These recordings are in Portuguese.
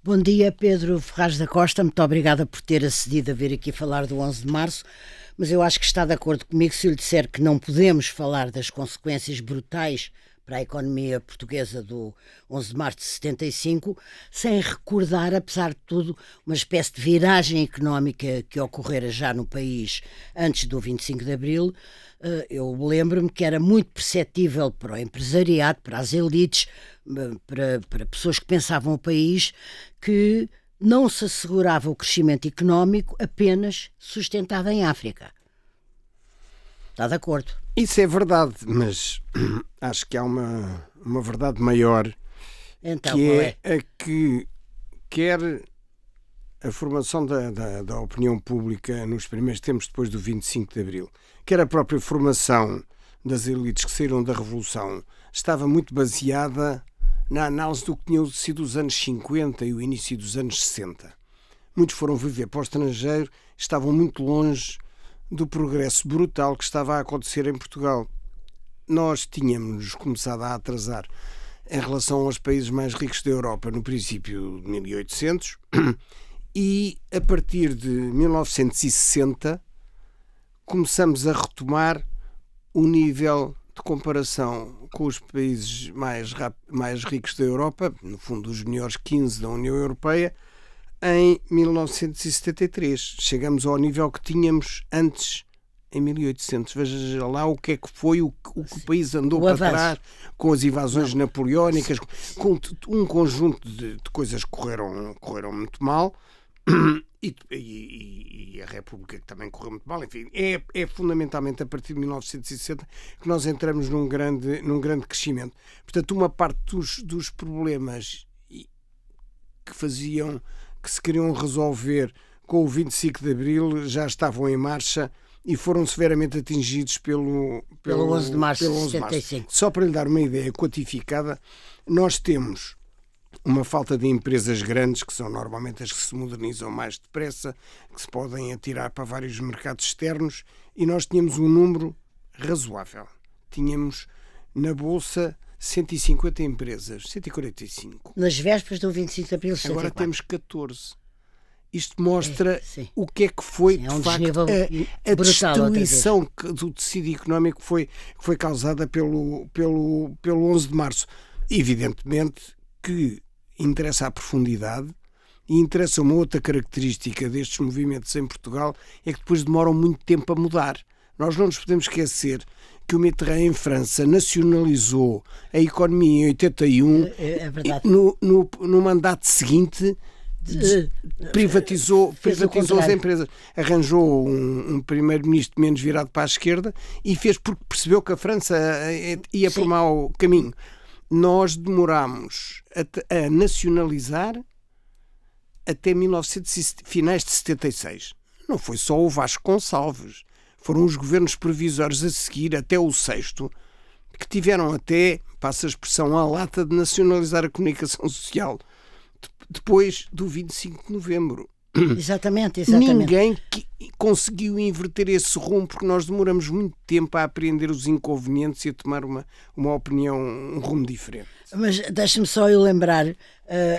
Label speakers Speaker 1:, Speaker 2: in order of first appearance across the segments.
Speaker 1: Bom dia, Pedro Ferraz da Costa. Muito obrigada por ter acedido a vir aqui falar do 11 de março, mas eu acho que está de acordo comigo se eu lhe disser que não podemos falar das consequências brutais para a economia portuguesa do 11 de março de 75 sem recordar, apesar de tudo, uma espécie de viragem económica que ocorrera já no país antes do 25 de Abril. Eu lembro-me que era muito perceptível para o empresariado, para as elites, para pessoas que pensavam o país, que não se assegurava o crescimento económico apenas sustentado em África. Está de acordo?
Speaker 2: Isso é verdade, mas acho que há uma verdade maior,
Speaker 1: Então,
Speaker 2: que é a que quer a formação da opinião pública nos primeiros tempos depois do 25 de Abril, quer a própria formação das elites que saíram da Revolução, estava muito baseada na análise do que tinham sido os anos 50 e o início dos anos 60. Muitos foram viver para o estrangeiro, estavam muito longe do progresso brutal que estava a acontecer em Portugal. Nós tínhamos começado a atrasar em relação aos países mais ricos da Europa no princípio de 1800 e a partir de 1960 começamos a retomar o nível de comparação com os países mais ricos da Europa, no fundo os melhores 15 da União Europeia, em 1973. Chegamos ao nível que tínhamos antes, em 1800. Veja lá o que é que foi, o que o país andou para trás, com as invasões napoleónicas, com um conjunto de coisas que correram muito mal, e a República que também correu muito mal. Enfim, é fundamentalmente a partir de 1960 que nós entramos num grande crescimento. Portanto, uma parte dos problemas que se queriam resolver com o 25 de Abril já estavam em marcha e foram severamente atingidos pelo
Speaker 1: 11 de março de 75.
Speaker 2: Só para lhe dar uma ideia quantificada, nós temos uma falta de empresas grandes, que são normalmente as que se modernizam mais depressa, que se podem atirar para vários mercados externos, e nós tínhamos um número razoável. Tínhamos na Bolsa 150 empresas, 145.
Speaker 1: Nas vésperas do 25 de Abril de 74.
Speaker 2: Agora temos 14. Isto mostra o que é que foi, de facto, a destruição do tecido económico que foi causada pelo 11 de março. Evidentemente que interessa a profundidade e interessa uma outra característica destes movimentos em Portugal, é que depois demoram muito tempo a mudar. Nós não nos podemos esquecer que o Mitterrand em França nacionalizou a economia em 81 no mandato seguinte privatizou as empresas, arranjou um primeiro-ministro menos virado para a esquerda e fez porque percebeu que a França ia por mau caminho. Nós demorámos a nacionalizar até finais de 76. Não foi só o Vasco Gonçalves, foram os governos provisórios a seguir, até o sexto, que tiveram até, passa a expressão, a lata de nacionalizar a comunicação social depois do 25 de novembro.
Speaker 1: Exatamente.
Speaker 2: Ninguém conseguiu inverter esse rumo, porque nós demoramos muito tempo a apreender os inconvenientes e a tomar uma opinião, um rumo diferente.
Speaker 1: Mas deixe-me só eu lembrar,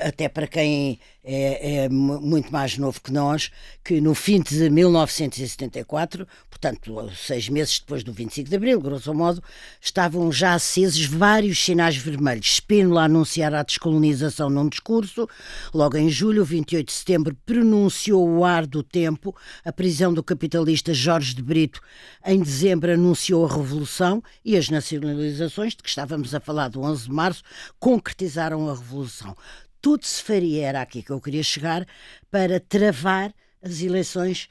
Speaker 1: até para quem é muito mais novo que nós, que no fim de 1974, portanto 6 meses depois do 25 de Abril, grosso modo, estavam já acesos vários sinais vermelhos. Spínola a anunciar a descolonização num discurso. Logo em julho, 28 de setembro, pronunciou o ar do tempo. A prisão do capitalista Jorge de Brito em dezembro anunciou a revolução, e as nacionalizações, de que estávamos a falar do 11 de março, concretizaram a revolução. Tudo se faria, era aqui que eu queria chegar, para travar as eleições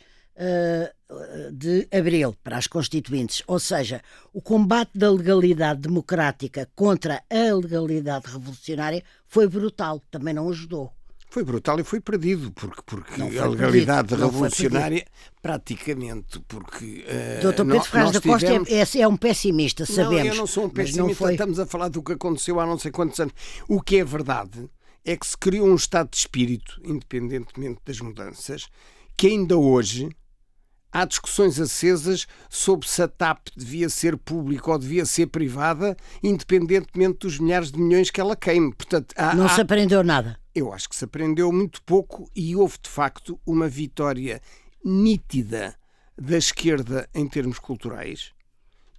Speaker 1: de abril para as constituintes. Ou seja, o combate da legalidade democrática contra a legalidade revolucionária foi brutal, também não ajudou.
Speaker 2: Foi brutal e foi perdido, porque a legalidade revolucionária, praticamente, porque...
Speaker 1: Dr. Pedro Ferraz da Costa é um pessimista, sabemos.
Speaker 2: Não, eu não sou um pessimista, estamos a falar do que aconteceu há não sei quantos anos. O que é verdade é que se criou um estado de espírito, independentemente das mudanças, que ainda hoje há discussões acesas sobre se a TAP devia ser pública ou devia ser privada, independentemente dos milhares de milhões que ela queime. Portanto,
Speaker 1: não se aprendeu nada.
Speaker 2: Eu acho que se aprendeu muito pouco e houve, de facto, uma vitória nítida da esquerda em termos culturais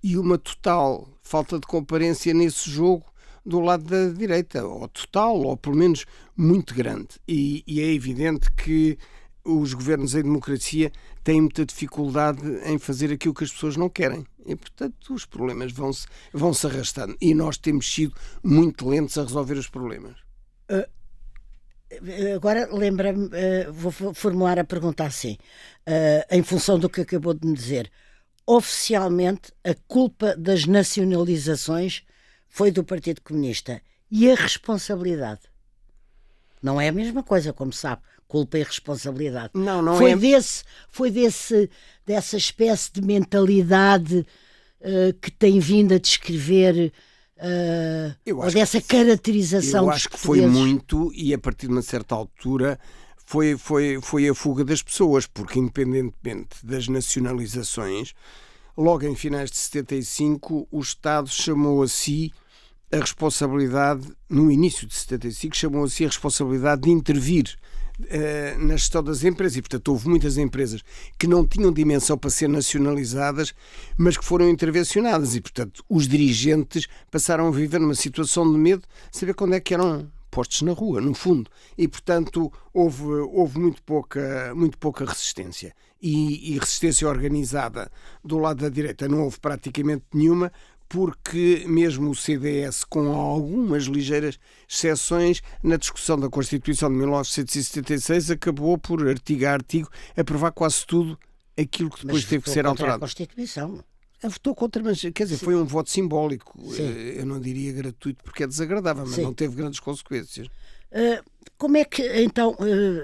Speaker 2: e uma total falta de comparência nesse jogo do lado da direita, ou total, ou pelo menos muito grande. E é evidente que os governos em democracia têm muita dificuldade em fazer aquilo que as pessoas não querem. E, portanto, os problemas vão-se arrastando. E nós temos sido muito lentos a resolver os problemas.
Speaker 1: Agora lembra-me, vou formular a pergunta assim, em função do que acabou de me dizer. Oficialmente, a culpa das nacionalizações foi do Partido Comunista. E a responsabilidade? Não é a mesma coisa, como sabe. Culpa e responsabilidade.
Speaker 2: Não
Speaker 1: foi
Speaker 2: é.
Speaker 1: Dessa espécie de mentalidade que tem vindo a descrever, ou dessa caracterização
Speaker 2: Eu
Speaker 1: dos
Speaker 2: acho que foi
Speaker 1: portugueses.
Speaker 2: muito, e a partir de uma certa altura foi a fuga das pessoas, porque independentemente das nacionalizações, logo em finais de 75, o Estado chamou a si a responsabilidade, no início de 75, chamou a si a responsabilidade de intervir na gestão das empresas, e portanto houve muitas empresas que não tinham dimensão para ser nacionalizadas, mas que foram intervencionadas, e portanto os dirigentes passaram a viver numa situação de medo, saber quando é que eram postos na rua, no fundo, e portanto houve muito pouca resistência, e resistência organizada do lado da direita não houve praticamente nenhuma, porque mesmo o CDS, com algumas ligeiras exceções, na discussão da Constituição de 1976, acabou por, artigo a artigo, aprovar quase tudo aquilo que depois teve que ser alterado.
Speaker 1: A Constituição.
Speaker 2: Votou contra, mas quer dizer,
Speaker 1: Sim.
Speaker 2: foi um voto simbólico.
Speaker 1: Sim.
Speaker 2: Eu não diria gratuito porque é desagradável, mas
Speaker 1: Sim.
Speaker 2: não teve grandes consequências.
Speaker 1: Como é que, então,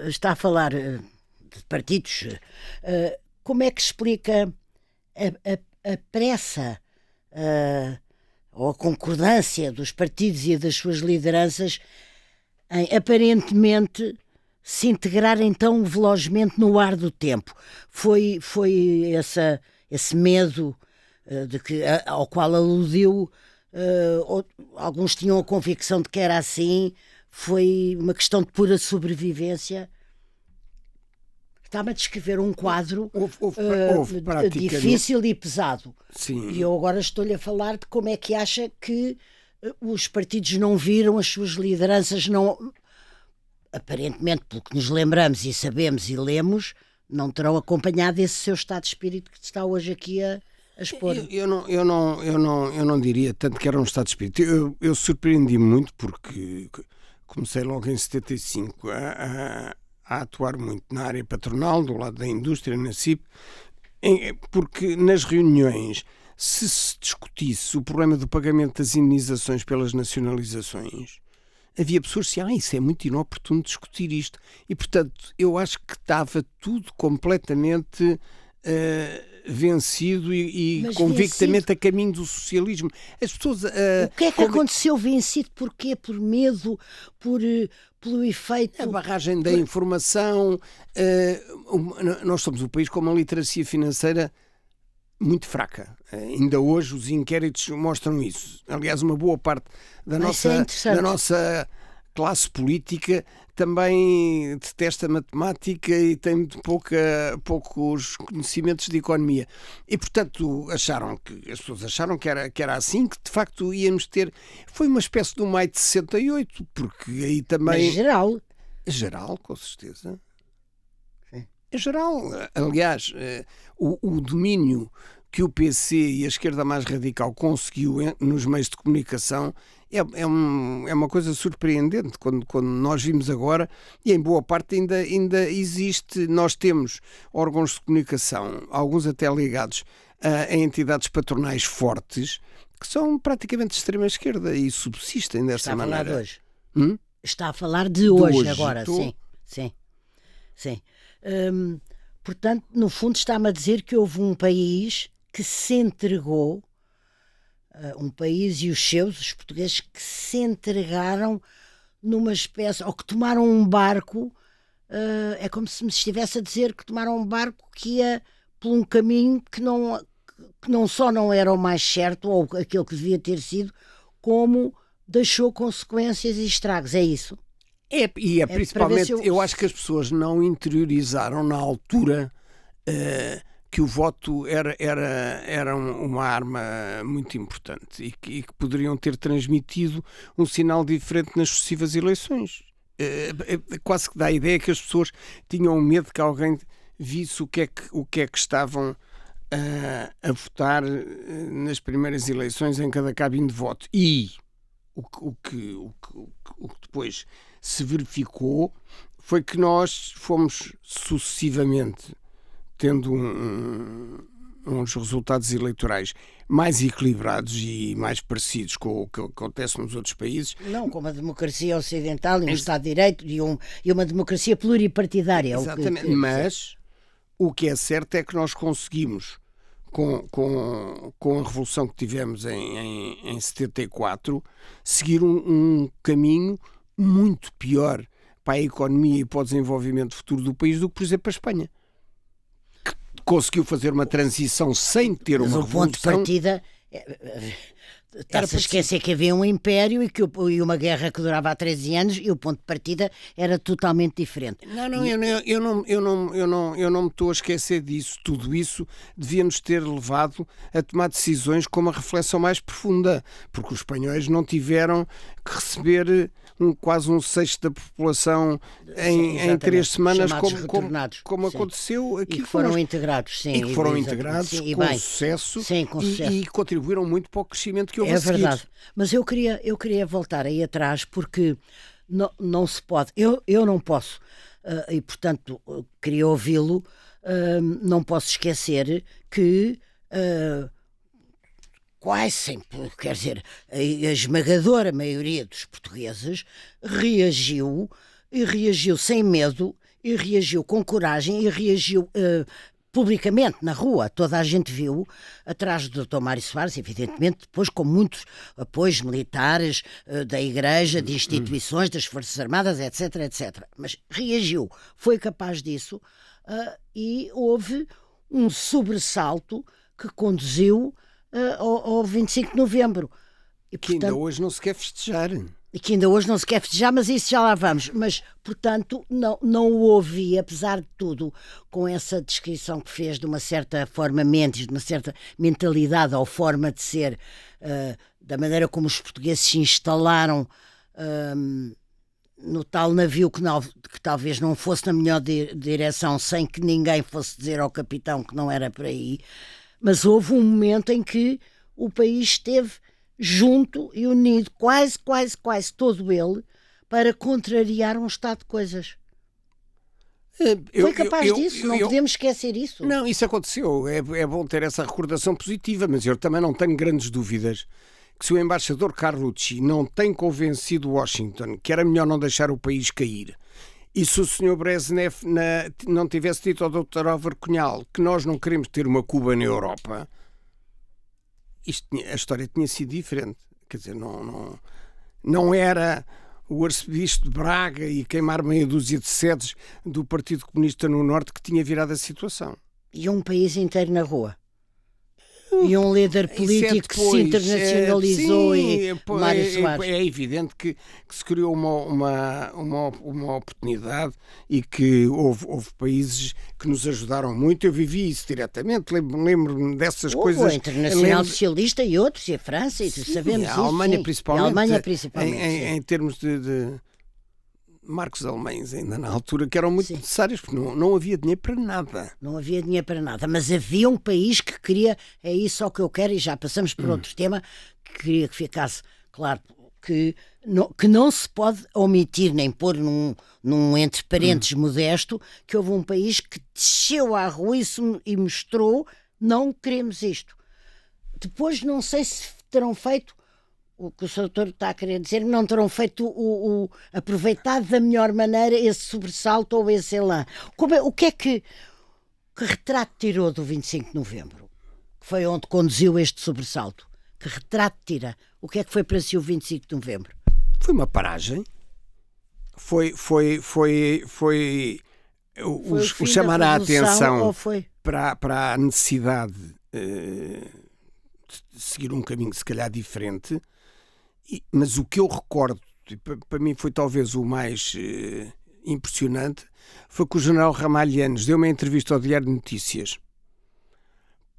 Speaker 1: está a falar de partidos, como é que explica a pressa ou a concordância dos partidos e das suas lideranças em aparentemente se integrarem tão velozmente no ar do tempo? Foi esse medo ao qual aludiu, alguns tinham a convicção de que era assim, foi uma questão de pura sobrevivência? Está-me a descrever um quadro
Speaker 2: Houve
Speaker 1: difícil e pesado.
Speaker 2: Sim.
Speaker 1: E eu agora estou-lhe a falar de como é que acha que os partidos não viram, as suas lideranças não... Aparentemente, pelo que nos lembramos e sabemos e lemos, não terão acompanhado esse seu estado de espírito que está hoje aqui a expor.
Speaker 2: Eu não diria tanto que era um estado de espírito. Eu surpreendi-me muito porque comecei logo em 75 a atuar muito na área patronal, do lado da indústria, na CIP, porque nas reuniões, se discutisse o problema do pagamento das indenizações pelas nacionalizações, havia pessoas que diziam, isso é muito inoportuno discutir isto. E, portanto, eu acho que estava tudo completamente vencido e convictamente vencido a caminho do socialismo. As pessoas...
Speaker 1: o que é que aconteceu vencido? Porquê? Por medo? Pelo efeito...
Speaker 2: A barragem da informação. Nós somos um país com uma literacia financeira muito fraca. Ainda hoje os inquéritos mostram isso. Aliás, uma boa parte da nossa classe política também detesta matemática e tem muito poucos conhecimentos de economia. E, portanto, as pessoas acharam que era assim, que de facto íamos ter... Foi uma espécie de um maio de 68, porque aí também...
Speaker 1: Mas geral.
Speaker 2: Geral, com certeza.
Speaker 1: Sim.
Speaker 2: Geral. Aliás, o domínio que o PC e a esquerda mais radical conseguiu nos meios de comunicação é uma coisa surpreendente quando nós vimos agora, e em boa parte ainda existe. Nós temos órgãos de comunicação, alguns até ligados a entidades patronais fortes, que são praticamente de extrema esquerda e subsistem dessa maneira.
Speaker 1: Está a falar de hoje? Está a falar de hoje agora, sim. Portanto, no fundo está-me a dizer que houve um país que se entregou, um país e os seus, os portugueses, que se entregaram numa espécie, ou que tomaram um barco, é como se me estivesse a dizer que tomaram um barco que ia por um caminho que não só não era o mais certo, ou aquele que devia ter sido, como deixou consequências e estragos, é isso?
Speaker 2: E principalmente,
Speaker 1: para ver se
Speaker 2: eu acho que as pessoas não interiorizaram na altura que o voto era uma arma muito importante e que poderiam ter transmitido um sinal diferente nas sucessivas eleições. Quase que dá a ideia que as pessoas tinham medo que alguém visse o que é que estavam a votar nas primeiras eleições em cada cabine de voto. E o que depois se verificou foi que nós fomos sucessivamente tendo uns resultados eleitorais mais equilibrados e mais parecidos com o que acontece nos outros países.
Speaker 1: Não, com uma democracia ocidental e um Estado de Direito e uma democracia pluripartidária.
Speaker 2: Exatamente, mas o que é certo é que nós conseguimos, com a revolução que tivemos em 74, seguir um caminho muito pior para a economia e para o desenvolvimento futuro do país do que, por exemplo, a Espanha. Conseguiu fazer uma transição sem ter uma revolução.
Speaker 1: Mas o ponto de partida... Está-se a esquecer que havia um império e uma guerra que durava há 13 anos e o ponto de partida era totalmente diferente.
Speaker 2: Eu não me estou a esquecer disso. Tudo isso devia-nos ter levado a tomar decisões com uma reflexão mais profunda, porque os espanhóis não tiveram que receber quase um sexto da população em 3 semanas, como aconteceu aqui.
Speaker 1: E que foram integrados, sim.
Speaker 2: E que foram integrados com sucesso e contribuíram muito para o crescimento que houve a seguir.
Speaker 1: É verdade. Mas eu queria voltar aí atrás porque não se pode. Eu não posso, e portanto queria ouvi-lo, não posso esquecer que... quase sempre, quer dizer, a esmagadora maioria dos portugueses reagiu sem medo, e reagiu com coragem, e reagiu publicamente na rua. Toda a gente viu, atrás do Dr. Mário Soares, evidentemente, depois com muitos apoios militares, da Igreja, de instituições, das Forças Armadas, etc, etc. Mas reagiu, foi capaz disso, e houve um sobressalto que conduziu ao 25 de novembro. E, portanto,
Speaker 2: ainda hoje não se quer festejar.
Speaker 1: E que ainda hoje não se quer festejar, mas isso já lá vamos. Mas, portanto, não o ouvi, apesar de tudo, com essa descrição que fez de uma certa forma mentis, de uma certa mentalidade ou forma de ser, da maneira como os portugueses se instalaram no tal navio que talvez não fosse na melhor direção, sem que ninguém fosse dizer ao capitão que não era por aí. Mas houve um momento em que o país esteve junto e unido, quase todo ele, para contrariar um estado de coisas. Foi capaz disso, não podemos esquecer isso.
Speaker 2: Não, isso aconteceu. É bom ter essa recordação positiva, mas eu também não tenho grandes dúvidas que se o embaixador Carlucci não tem convencido Washington que era melhor não deixar o país cair, e se o Sr. Brezhnev não tivesse dito ao Dr. Álvaro Cunhal que nós não queremos ter uma Cuba na Europa, a história tinha sido diferente. Quer dizer, não era o arcebispo de Braga e queimar meia dúzia de sedes do Partido Comunista no Norte que tinha virado a situação.
Speaker 1: E um país inteiro na rua. E um líder político que se internacionalizou Mário Soares.
Speaker 2: É evidente que se criou uma oportunidade e que houve países que nos ajudaram muito. Eu vivi isso diretamente, lembro-me dessas coisas.
Speaker 1: A Internacional Socialista e outros, e a França, e sabemos isso.
Speaker 2: A Alemanha principalmente.
Speaker 1: A Alemanha principalmente,
Speaker 2: em termos de marcos alemães ainda na altura, que eram muito necessários, porque não havia dinheiro para nada.
Speaker 1: Não havia dinheiro para nada, mas havia um país que queria, é isso o que eu quero, e já passamos por outro tema, que queria que ficasse claro, que não se pode omitir nem pôr num entre parênteses modesto, que houve um país que desceu à rua e mostrou: não queremos isto. Depois não sei se terão feito o que o Sr. Doutor está a querer dizer, não terão feito aproveitado da melhor maneira esse sobressalto ou esse elan. O que é que retrato tirou do 25 de novembro? Que foi onde conduziu este sobressalto. Que retrato tira? O que é que foi para si o 25 de novembro?
Speaker 2: Foi uma paragem. Foi o chamar a atenção para a necessidade de seguir um caminho se calhar diferente. Mas o que eu recordo facto, e para mim foi talvez o mais impressionante, foi que o general Ramalhianes deu uma entrevista ao Diário de Notícias,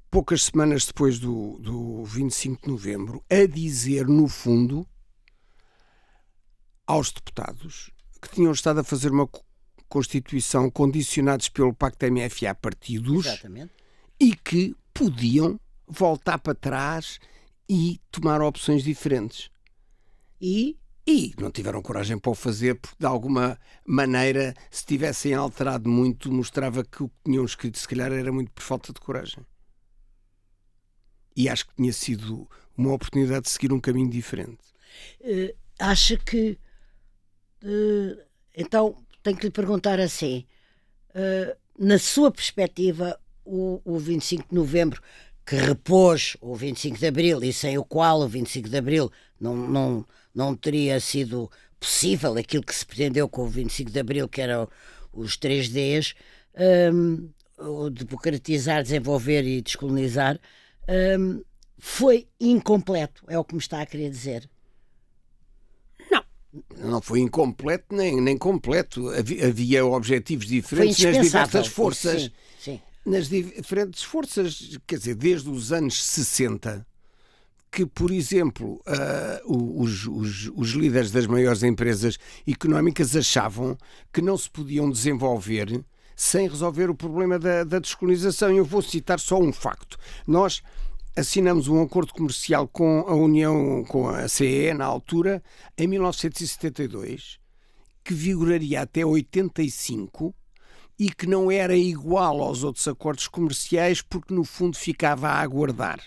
Speaker 2: poucas semanas depois do 25 de novembro, a dizer, no fundo, aos deputados que tinham estado a fazer uma Constituição condicionados pelo Pacto MFA partidos.
Speaker 1: Exatamente.
Speaker 2: E que podiam voltar para trás e tomar opções diferentes. E não tiveram coragem para o fazer, porque de alguma maneira, se tivessem alterado muito, mostrava que o que tinham escrito se calhar era muito por falta de coragem. E acho que tinha sido uma oportunidade de seguir um caminho diferente.
Speaker 1: Acha que... então, tenho que lhe perguntar assim, na sua perspectiva, o 25 de novembro, que repôs o 25 de abril e sem o qual o 25 de abril não teria sido possível aquilo que se pretendeu com o 25 de abril, que eram os 3Ds, o democratizar, desenvolver e descolonizar, foi incompleto, é o que me está a querer dizer.
Speaker 2: Não foi incompleto nem completo. Havia objetivos diferentes nas diversas forças.
Speaker 1: Sim.
Speaker 2: Nas diferentes forças, quer dizer, desde os anos 60, que, por exemplo, os líderes das maiores empresas económicas achavam que não se podiam desenvolver sem resolver o problema da descolonização. Eu vou citar só um facto. Nós assinamos um acordo comercial com a União, com a CE, na altura, em 1972, que vigoraria até 85 e que não era igual aos outros acordos comerciais porque, no fundo, ficava a aguardar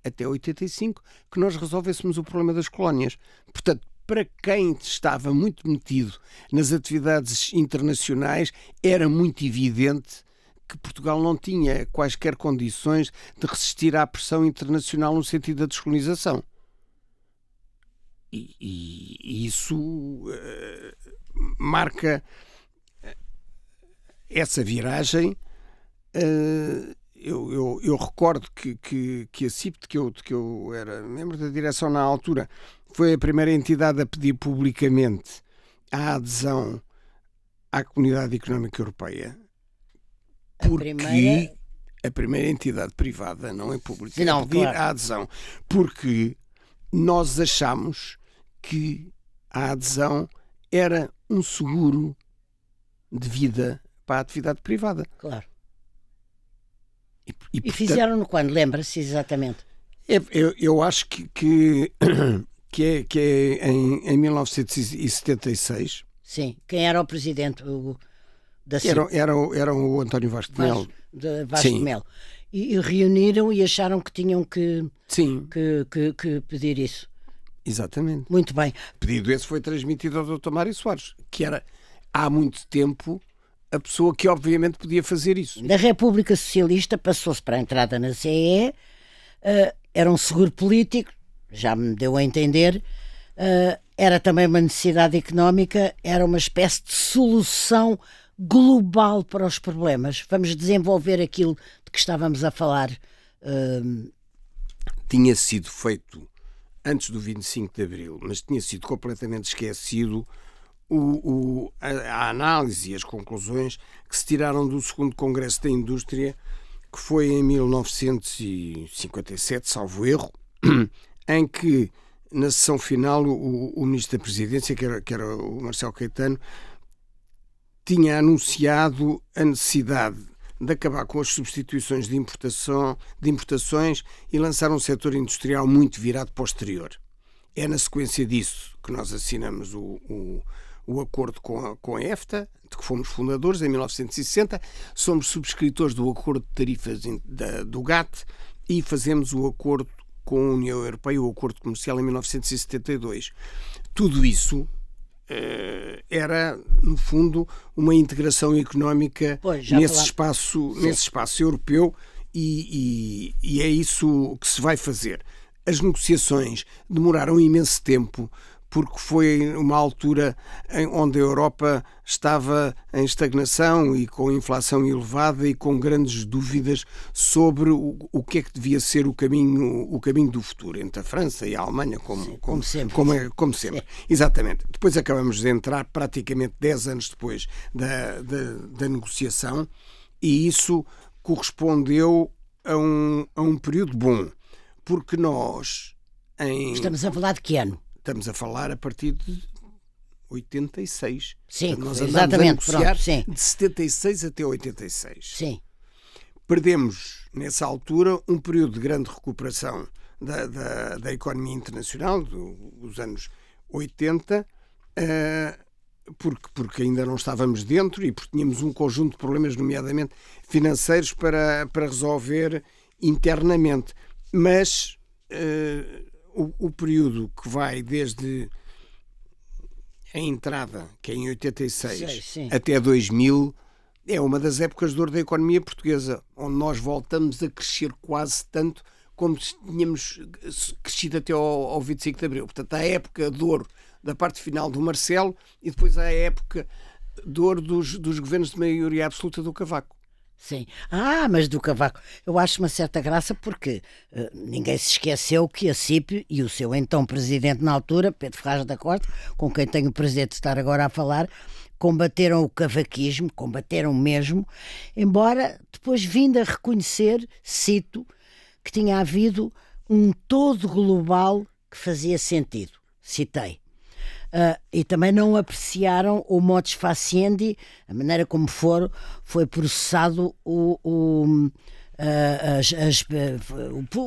Speaker 2: até 85 que nós resolvêssemos o problema das colónias. Portanto, para quem estava muito metido nas atividades internacionais, era muito evidente que Portugal não tinha quaisquer condições de resistir à pressão internacional no sentido da descolonização. E isso marca essa viragem. Eu recordo que a CIPT, que eu era membro da direção na altura, foi a primeira entidade a pedir publicamente a adesão à Comunidade Económica Europeia. Porque a primeira entidade privada, não é pública, a pedir a adesão. Porque nós achamos que a adesão era um seguro de vida para a atividade privada.
Speaker 1: Claro. E
Speaker 2: portanto,
Speaker 1: fizeram-no quando? Lembra-se exatamente?
Speaker 2: Eu acho que é em 1976.
Speaker 1: Sim. Quem era o presidente da CIP?
Speaker 2: Era o António Vasco de Melo.
Speaker 1: Vasco de Melo. E reuniram e acharam que tinham que pedir isso.
Speaker 2: Exatamente.
Speaker 1: Muito bem.
Speaker 2: Pedido esse foi transmitido ao Dr. Mário Soares, que era há muito tempo a pessoa que obviamente podia fazer isso.
Speaker 1: Da República Socialista passou-se para a entrada na CE, era um seguro político, já me deu a entender, era também uma necessidade económica, era uma espécie de solução global para os problemas. Vamos desenvolver aquilo de que estávamos a falar.
Speaker 2: Tinha sido feito antes do 25 de Abril, mas tinha sido completamente esquecido a análise e as conclusões que se tiraram do segundo Congresso da Indústria, que foi em 1957, salvo erro, em que, na sessão final, o Ministro da Presidência, que era o Marcelo Caetano, tinha anunciado a necessidade de acabar com as substituições de importações e lançar um setor industrial muito virado para o exterior. É na sequência disso que nós assinamos o acordo com a EFTA, de que fomos fundadores em 1960, somos subscritores do acordo de tarifas do GATT e fazemos o acordo com a União Europeia, o acordo comercial, em 1972. Tudo isso era, no fundo, uma integração económica nesse espaço europeu e é isso que se vai fazer. As negociações demoraram imenso tempo porque foi uma altura onde a Europa estava em estagnação e com inflação elevada e com grandes dúvidas sobre o que é que devia ser o caminho do futuro entre a França e a Alemanha, como sempre. Exatamente. Depois acabamos de entrar praticamente 10 anos depois da negociação, e isso correspondeu a um período bom, porque nós...
Speaker 1: Estamos a falar de que ano?
Speaker 2: Estamos a falar a partir de 86.
Speaker 1: Sim,
Speaker 2: portanto, nós
Speaker 1: exatamente.
Speaker 2: A negociar
Speaker 1: sim.
Speaker 2: De 76 até 86.
Speaker 1: Sim.
Speaker 2: Perdemos, nessa altura, um período de grande recuperação da economia internacional, dos anos 80, porque ainda não estávamos dentro e porque tínhamos um conjunto de problemas, nomeadamente financeiros, para resolver internamente. Mas o período que vai desde a entrada, que é em 86, até 2000, é uma das épocas de ouro da economia portuguesa, onde nós voltamos a crescer quase tanto como tínhamos crescido até ao 25 de Abril. Portanto, há a época de ouro da parte final do Marcelo e depois há a época de ouro dos governos de maioria absoluta do Cavaco.
Speaker 1: Sim. Mas do Cavaco eu acho uma certa graça, porque ninguém se esqueceu que a CIP e o seu então presidente na altura, Pedro Ferraz da Costa, com quem tenho o prazer de estar agora a falar, combateram o cavaquismo, combateram mesmo, embora depois vindo a reconhecer, cito, que tinha havido um todo global que fazia sentido. Citei. E também não apreciaram o modus faciendi, a maneira como foi processado o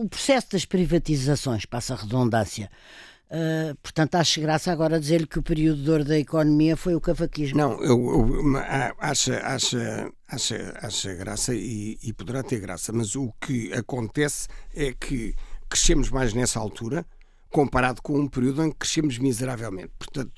Speaker 1: processo das privatizações, passa a redundância. Portanto, acho graça agora dizer-lhe que o período de ouro da economia foi o cavaquismo.
Speaker 2: Não, acha graça e poderá ter graça, mas o que acontece é que crescemos mais nessa altura, comparado com um período em que crescemos miseravelmente. Portanto,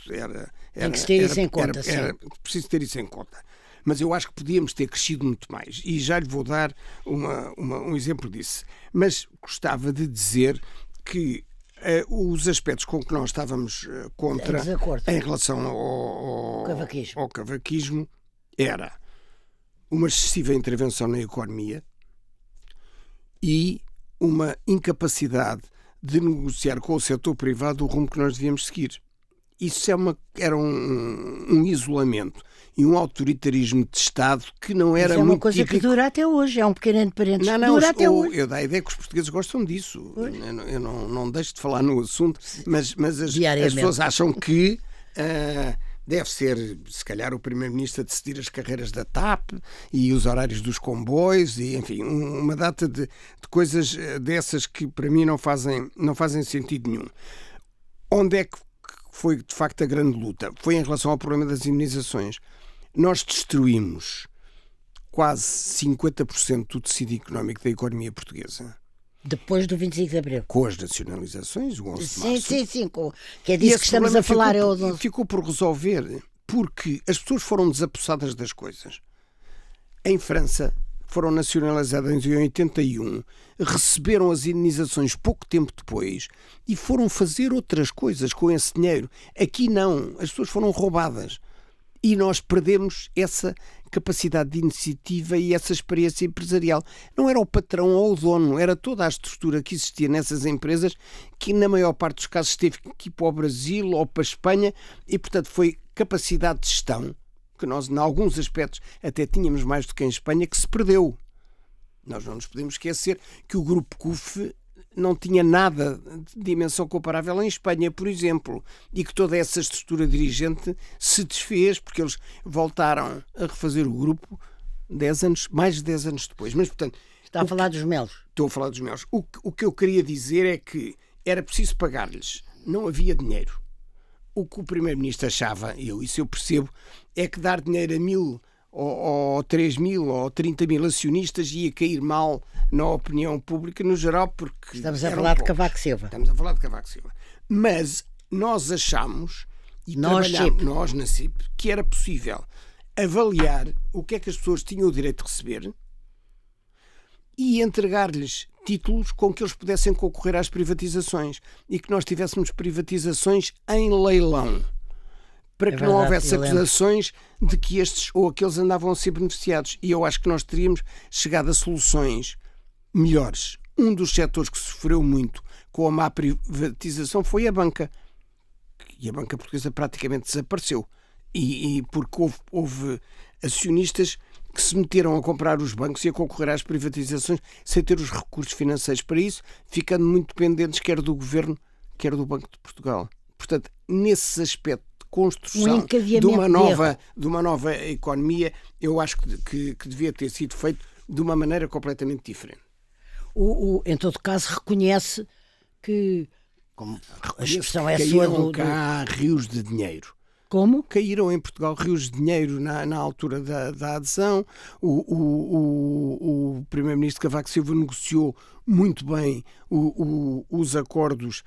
Speaker 1: tem que ter isso em conta, sim.
Speaker 2: Preciso ter isso em conta. Mas eu acho que podíamos ter crescido muito mais. E já lhe vou dar um exemplo disso. Mas gostava de dizer que os aspectos com que nós estávamos contra em relação ao cavaquismo era uma excessiva intervenção na economia e uma incapacidade de negociar com o setor privado o rumo que nós devíamos seguir. Isso era um isolamento e um autoritarismo de Estado que não era muito típico. É
Speaker 1: uma coisa que dura até hoje, é um pequeno entre parênteses que dura até hoje.
Speaker 2: Eu dou a ideia que os portugueses gostam disso. Eu não deixo de falar no assunto, mas as pessoas acham que deve ser, se calhar, o Primeiro-Ministro a decidir as carreiras da TAP e os horários dos comboios e, enfim, uma data de coisas dessas que para mim não fazem sentido nenhum. Onde é que foi, de facto, a grande luta? Foi em relação ao problema das indemnizações. Nós destruímos quase 50% do tecido económico da economia portuguesa.
Speaker 1: Depois do 25 de Abril.
Speaker 2: Com as nacionalizações, o 11 de março.
Speaker 1: Sim. Que é disso que estamos a falar.
Speaker 2: Ficou por resolver, porque as pessoas foram desapossadas das coisas. Em França, foram nacionalizadas em 81, receberam as indenizações pouco tempo depois e foram fazer outras coisas com esse dinheiro. Aqui não, as pessoas foram roubadas. E nós perdemos essa capacidade de iniciativa e essa experiência empresarial. Não era o patrão ou o dono, era toda a estrutura que existia nessas empresas que, na maior parte dos casos, teve que ir para o Brasil ou para a Espanha e, portanto, foi capacidade de gestão, que nós, em alguns aspectos, até tínhamos mais do que em Espanha, que se perdeu. Nós não nos podemos esquecer que o Grupo CUF não tinha nada de dimensão comparável em Espanha, por exemplo, e que toda essa estrutura dirigente se desfez porque eles voltaram a refazer o grupo mais de 10 anos depois. Mas, portanto,
Speaker 1: está a falar dos melos.
Speaker 2: Estou a falar dos melos. O que eu queria dizer é que era preciso pagar-lhes. Não havia dinheiro. O que o Primeiro-Ministro achava, isso eu percebo, é que dar dinheiro a 1.000 ou 3.000 ou 30.000 acionistas ia cair mal na opinião pública no geral, porque
Speaker 1: estamos a falar de Cavaco Silva.
Speaker 2: Estamos a falar de Cavaco Silva. Mas nós achamos, e trabalhámos nós na CIP, que era possível avaliar o que é que as pessoas tinham o direito de receber e entregar-lhes títulos com que eles pudessem concorrer às privatizações e que nós tivéssemos privatizações em leilão, para que não houvesse acusações de que estes ou aqueles andavam a ser beneficiados. E eu acho que nós teríamos chegado a soluções melhores. Um dos setores que sofreu muito com a má privatização foi a banca. E a banca portuguesa praticamente desapareceu. E porque houve acionistas que se meteram a comprar os bancos e a concorrer às privatizações sem ter os recursos financeiros para isso, ficando muito dependentes quer do Governo, quer do Banco de Portugal. Portanto, nesse aspecto de construção de uma nova economia, eu acho que devia ter sido feito de uma maneira completamente diferente.
Speaker 1: Em todo caso, reconhece que, como a expressão é sua...
Speaker 2: Cá rios de dinheiro.
Speaker 1: Como?
Speaker 2: Caíram em Portugal rios de dinheiro na altura da adesão. O primeiro-ministro Cavaco Silva negociou muito bem os acordos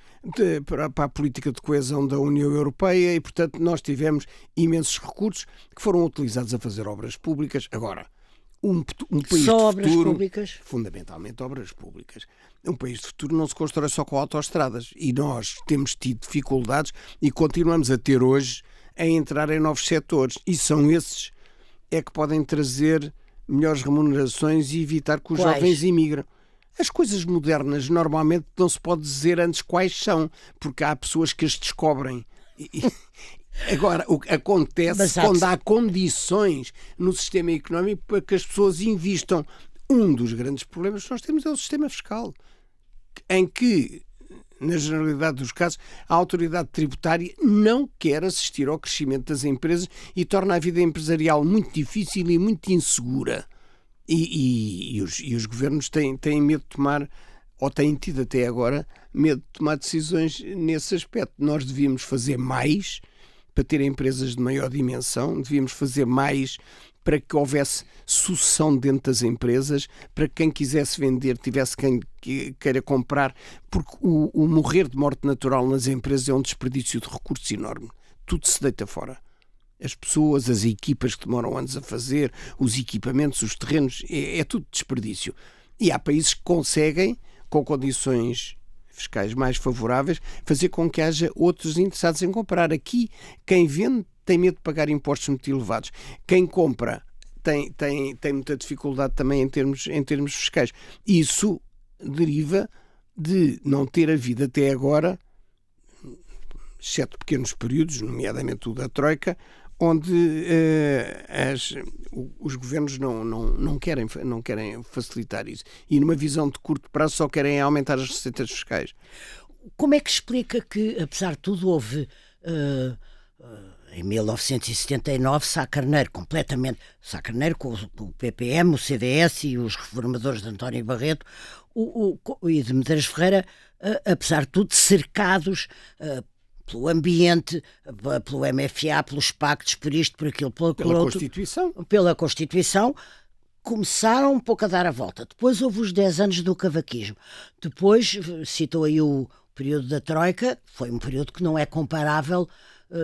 Speaker 2: para a política de coesão da União Europeia e, portanto, nós tivemos imensos recursos que foram utilizados a fazer obras públicas. Agora, um país
Speaker 1: só
Speaker 2: de
Speaker 1: obras
Speaker 2: futuro,
Speaker 1: públicas?
Speaker 2: Fundamentalmente obras públicas. Um país de futuro não se constrói só com autoestradas e nós temos tido dificuldades e continuamos a ter hoje a entrar em novos setores e são esses que podem trazer melhores remunerações e evitar que os jovens imigrem. As coisas modernas normalmente não se pode dizer antes quais são, porque há pessoas que as descobrem. Agora, o que acontece quando há condições no sistema económico para que as pessoas investam. Um dos grandes problemas que nós temos é o sistema fiscal, em que, na generalidade dos casos, a autoridade tributária não quer assistir ao crescimento das empresas e torna a vida empresarial muito difícil e muito insegura. E os governos têm medo de tomar, ou têm tido até agora, medo de tomar decisões nesse aspecto. Nós devíamos fazer mais para ter empresas de maior dimensão, devíamos fazer mais para que houvesse sucessão dentro das empresas, para que quem quisesse vender tivesse quem queira comprar, porque o morrer de morte natural nas empresas é um desperdício de recursos enorme. Tudo se deita fora. As pessoas, as equipas que demoram anos a fazer, os equipamentos, os terrenos, é tudo desperdício. E há países que conseguem, com condições fiscais mais favoráveis, fazer com que haja outros interessados em comprar. Aqui, quem vende tem medo de pagar impostos muito elevados. Quem compra tem muita dificuldade também em termos fiscais. Isso deriva de não ter havido até agora, exceto pequenos períodos, nomeadamente o da Troika, onde os governos não querem facilitar isso. E numa visão de curto prazo só querem aumentar as receitas fiscais.
Speaker 1: Como é que explica que, apesar de tudo, houve... em 1979, Sá Carneiro com o PPM, o CDS e os reformadores de António Barreto e de Medeiros Ferreira, apesar de tudo, cercados pelo ambiente, pelo MFA, pelos pactos, por isto, por aquilo, pela Constituição, começaram um pouco a dar a volta. Depois houve os 10 anos do cavaquismo. Depois, citou aí o período da Troika, foi um período que não é comparável,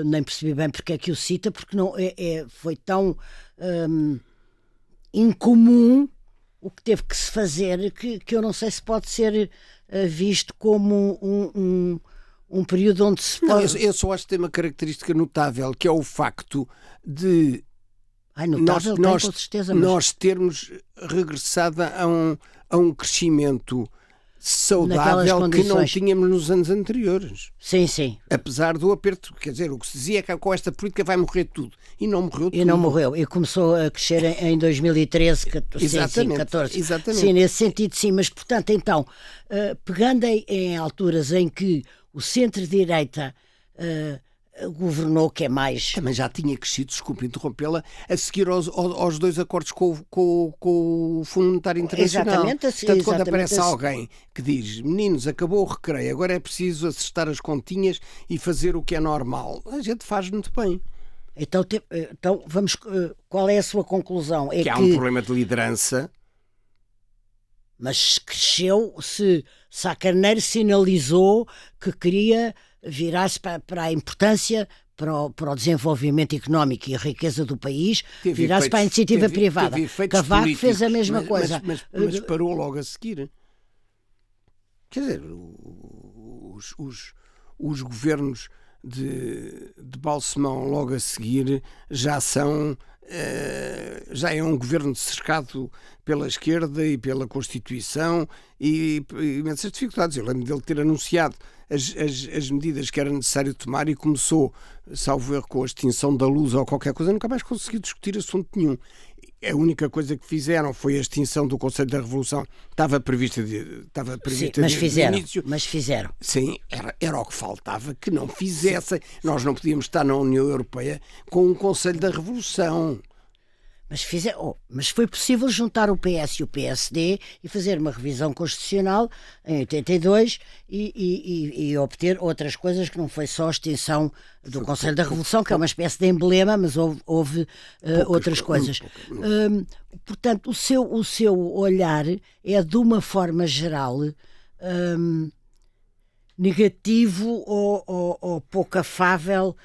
Speaker 1: nem percebi bem porque é que o cita, porque não foi tão incomum o que teve que se fazer que eu não sei se pode ser visto como um período onde se pode...
Speaker 2: Não, eu só acho que tem uma característica notável, que é o facto de nós termos regressado a um crescimento saudável que não tínhamos nos anos anteriores.
Speaker 1: Sim, sim.
Speaker 2: Apesar do aperto, quer dizer, o que se dizia é que com esta política vai morrer tudo. E não morreu tudo.
Speaker 1: E não morreu. E começou a crescer em 2013, 14.
Speaker 2: Exatamente.
Speaker 1: Sim, nesse sentido, sim. Mas, portanto, então, pegando em alturas em que o centro-direita governou, que é mais...
Speaker 2: Também já tinha crescido, desculpe interrompê-la, a seguir aos dois acordos com o Fundo Monetário Internacional. Portanto, quando aparece alguém que diz, meninos, acabou o recreio, agora é preciso acertar as continhas e fazer o que é normal, a gente faz muito bem.
Speaker 1: Então vamos... Qual é a sua conclusão?
Speaker 2: Que há um problema de liderança.
Speaker 1: Mas cresceu, se Sá Carneiro sinalizou que queria virar-se para a importância, para o desenvolvimento económico e a riqueza do país, virar-se para a iniciativa privada. Cavaco fez a mesma coisa.
Speaker 2: Mas parou logo a seguir. Quer dizer, os governos de Balsemão logo a seguir já são... já é um governo cercado pela esquerda e pela Constituição e imensas dificuldades. Eu lembro dele ter anunciado as medidas que era necessário tomar e começou, salvo erro, com a extinção da luz ou qualquer coisa, nunca mais conseguiu discutir assunto nenhum. A única coisa que fizeram foi a extinção do Conselho da Revolução. Estava prevista
Speaker 1: Sim, mas fizeram,
Speaker 2: início.
Speaker 1: mas fizeram.
Speaker 2: Sim, era o que faltava que não fizessem. Sim. Nós não podíamos estar na União Europeia com um Conselho da Revolução.
Speaker 1: Mas foi possível juntar o PS e o PSD e fazer uma revisão constitucional em 82 e obter outras coisas que não foi só a extinção do Conselho da Revolução, que é uma espécie de emblema, mas houve outras coisas. Portanto, o seu olhar é, de uma forma geral, negativo ou pouco afável,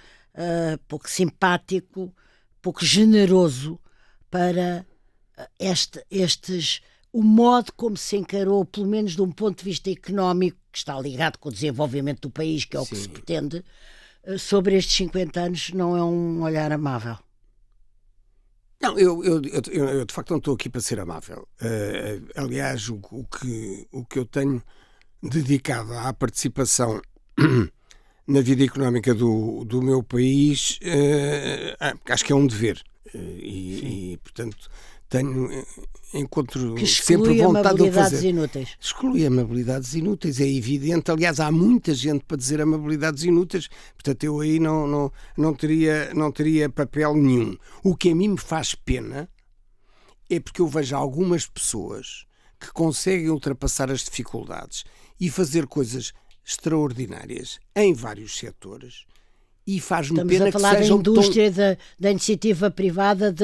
Speaker 1: pouco simpático, pouco generoso para o modo como se encarou, pelo menos de um ponto de vista económico, que está ligado com o desenvolvimento do país, que é o que se pretende, sobre estes 50 anos, não é um olhar amável.
Speaker 2: Não, eu de facto não estou aqui para ser amável. Aliás, o que eu tenho dedicado à participação na vida económica do meu país, acho que é um dever. E portanto, encontro sempre vontade de o fazer.
Speaker 1: Inúteis.
Speaker 2: Exclui amabilidades inúteis, é evidente. Aliás, há muita gente para dizer amabilidades inúteis, portanto, eu aí não teria papel nenhum. O que a mim me faz pena é porque eu vejo algumas pessoas que conseguem ultrapassar as dificuldades e fazer coisas extraordinárias em vários setores. E faz-me pena que sejam... Estamos a falar da
Speaker 1: indústria, da iniciativa privada,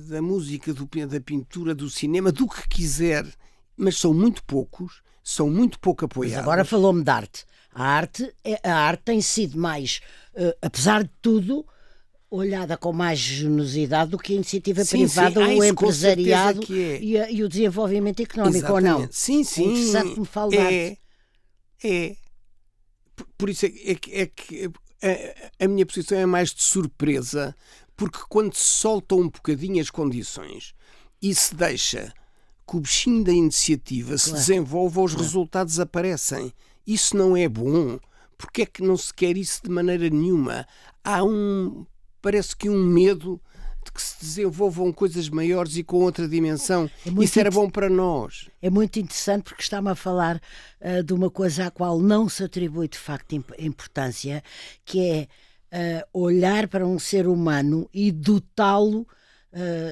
Speaker 2: da música, da pintura, do cinema, do que quiser, mas são muito poucos, são muito pouco apoiados.
Speaker 1: Mas agora falou-me de arte. A arte tem sido mais, apesar de tudo, olhada com mais generosidade do que a iniciativa privada, o empresariado e o desenvolvimento económico. Exatamente. Ou não?
Speaker 2: Sim.
Speaker 1: É interessante que me fale de arte.
Speaker 2: Por isso é que a minha posição é mais de surpresa, porque quando se soltam um bocadinho as condições e se deixa que o bichinho da iniciativa se desenvolva, os resultados aparecem. Isso não é bom. Porque é que não se quer isso de maneira nenhuma? Parece que um medo de que se desenvolvam coisas maiores e com outra dimensão. Isso era bom para nós.
Speaker 1: É muito interessante porque está-me a falar de uma coisa à qual não se atribui de facto importância, que é olhar para um ser humano e dotá-lo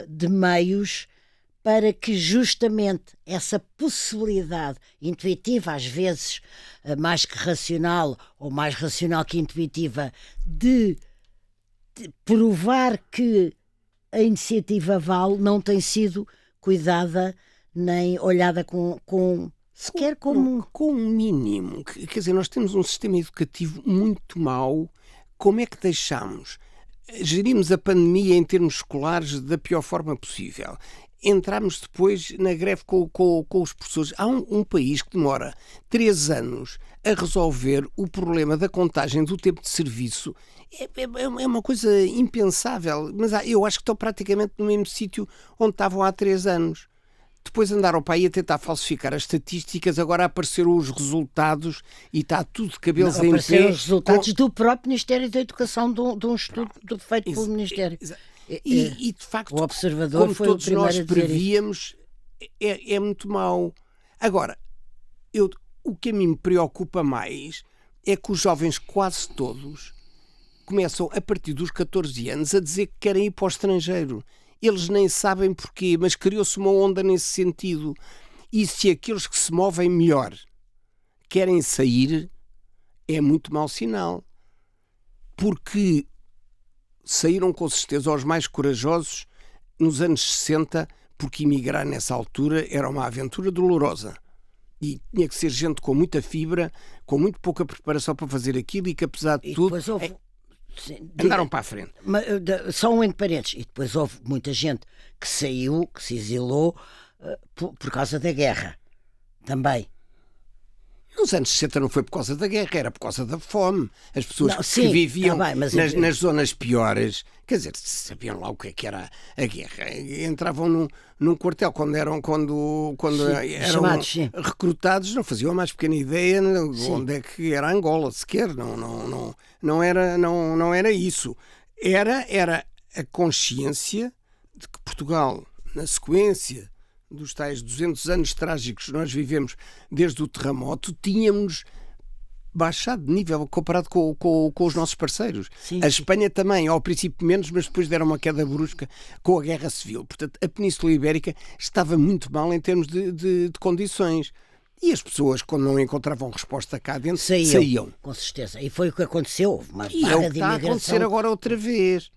Speaker 1: de meios para que justamente essa possibilidade intuitiva, às vezes mais que racional ou mais racional que intuitiva, de provar que a iniciativa vale, não tem sido cuidada nem olhada sequer como...
Speaker 2: Com um mínimo. Quer dizer, nós temos um sistema educativo muito mau. Como é que deixamos? Gerimos a pandemia em termos escolares da pior forma possível. Entramos depois na greve com os professores. Há um país que demora 3 anos a resolver o problema da contagem do tempo de serviço. É uma coisa impensável, mas eu acho que estão praticamente no mesmo sítio onde estavam há 3 anos. Depois andaram para aí a tentar falsificar as estatísticas, agora apareceram os resultados e está tudo de cabelos em pé.
Speaker 1: Apareceram os resultados do próprio Ministério da Educação, de um estudo feito pelo Ministério.
Speaker 2: E de facto,
Speaker 1: o Observador
Speaker 2: como
Speaker 1: foi
Speaker 2: todos
Speaker 1: o primeiro
Speaker 2: nós prevíamos, é muito mau. Agora, o que a mim me preocupa mais é que os jovens, quase todos, começam a partir dos 14 anos a dizer que querem ir para o estrangeiro. Eles nem sabem porquê, mas criou-se uma onda nesse sentido. E se aqueles que se movem melhor querem sair, é muito mau sinal. Porque saíram com certeza os mais corajosos nos anos 60, porque emigrar nessa altura era uma aventura dolorosa. E tinha que ser gente com muita fibra, com muito pouca preparação para fazer aquilo e que, apesar de tudo... Andaram para a frente.
Speaker 1: Só um entre parênteses. E depois houve muita gente que saiu, que se exilou por causa da guerra. Também.
Speaker 2: Nos anos 60 não foi por causa da guerra, era por causa da fome. As pessoas
Speaker 1: Não,
Speaker 2: que
Speaker 1: sim,
Speaker 2: viviam
Speaker 1: tá bem, mas
Speaker 2: nas zonas piores, quer dizer, sabiam lá o que é que era a guerra. Entravam num quartel quando eram
Speaker 1: chamados, sim.
Speaker 2: recrutados, não faziam a mais pequena ideia de onde é que era Angola, sequer. Não era isso. Era a consciência de que Portugal, na sequência dos tais 200 anos trágicos que nós vivemos desde o terremoto, tínhamos baixado de nível comparado com os nossos parceiros.
Speaker 1: Sim,
Speaker 2: a Espanha também, ao princípio menos, mas depois deram uma queda brusca com a Guerra Civil. Portanto, a Península Ibérica estava muito mal em termos de condições. E as pessoas, quando não encontravam resposta cá dentro, saíam.
Speaker 1: Com certeza. E foi o que aconteceu. Houve uma
Speaker 2: E é o
Speaker 1: vaga
Speaker 2: que
Speaker 1: de
Speaker 2: está a
Speaker 1: imigração.
Speaker 2: acontecer agora outra vez.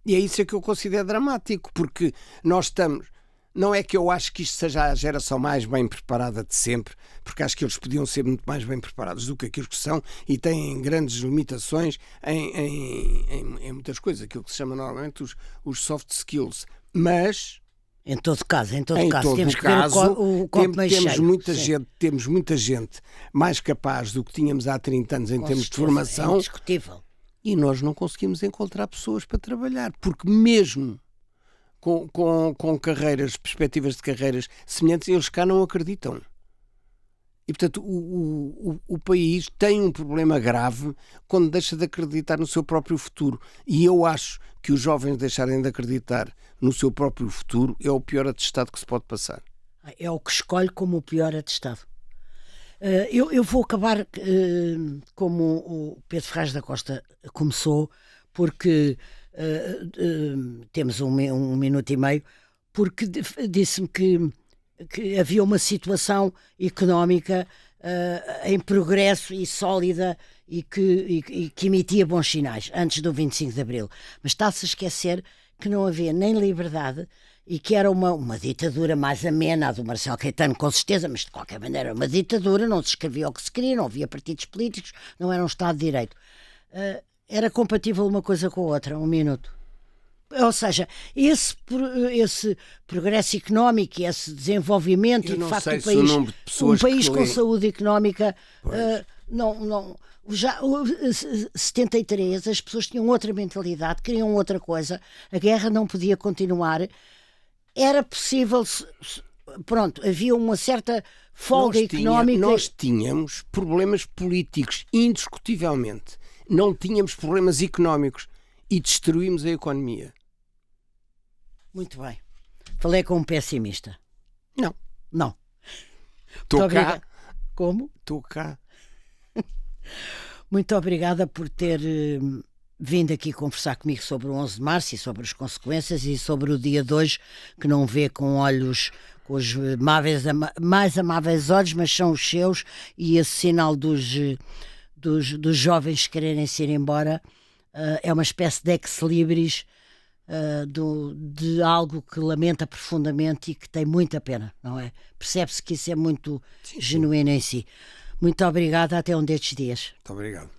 Speaker 2: E é isso que eu considero dramático, porque nós estamos... Não é que eu acho que isto seja a geração mais bem preparada de sempre, porque acho que eles podiam ser muito mais bem preparados do que aqueles que são e têm grandes limitações em muitas coisas, aquilo que se chama normalmente os soft skills. Mas...
Speaker 1: Em todo caso,
Speaker 2: temos
Speaker 1: que ver o copo meio cheio.
Speaker 2: Temos muita gente mais capaz do que tínhamos há 30 anos em
Speaker 1: Com
Speaker 2: termos
Speaker 1: certeza,
Speaker 2: de formação.
Speaker 1: É indiscutível.
Speaker 2: E nós não conseguimos encontrar pessoas para trabalhar, porque mesmo com carreiras, perspectivas de carreiras semelhantes, eles cá não acreditam. E, portanto, o país tem um problema grave quando deixa de acreditar no seu próprio futuro. E eu acho que os jovens deixarem de acreditar no seu próprio futuro é o pior atestado que se pode passar.
Speaker 1: É o que escolhe como o pior atestado. Eu vou acabar como o Pedro Ferraz da Costa começou, porque temos um minuto e meio, porque disse-me que havia uma situação económica em progresso e sólida e que emitia bons sinais antes do 25 de Abril. Mas está-se a esquecer que não havia nem liberdade e que era uma ditadura mais amena, a do Marcelo Caetano, com certeza, mas de qualquer maneira era uma ditadura, não se escrevia o que se queria, não havia partidos políticos, não era um Estado de Direito. Era compatível uma coisa com a outra, um minuto. Ou seja, esse progresso económico e esse desenvolvimento, e de facto um país com saúde económica, já 73 as pessoas tinham outra mentalidade, queriam outra coisa, a guerra não podia continuar, era possível, pronto, havia uma certa folga económica.
Speaker 2: Nós tínhamos problemas políticos, indiscutivelmente, não tínhamos problemas económicos e destruímos a economia.
Speaker 1: Muito bem. Falei com um pessimista. Não.
Speaker 2: Estou cá.
Speaker 1: Como?
Speaker 2: Estou cá.
Speaker 1: Muito obrigada por ter vindo aqui conversar comigo sobre o 11 de março e sobre as consequências e sobre o dia de hoje, que não vê com olhos, com os mais amáveis olhos, mas são os seus, e esse sinal dos jovens quererem se ir embora é uma espécie de ex-libris de algo que lamenta profundamente e que tem muita pena, não é? Percebe-se que isso é muito genuíno em si. Muito obrigada, até um destes dias.
Speaker 2: Muito obrigado.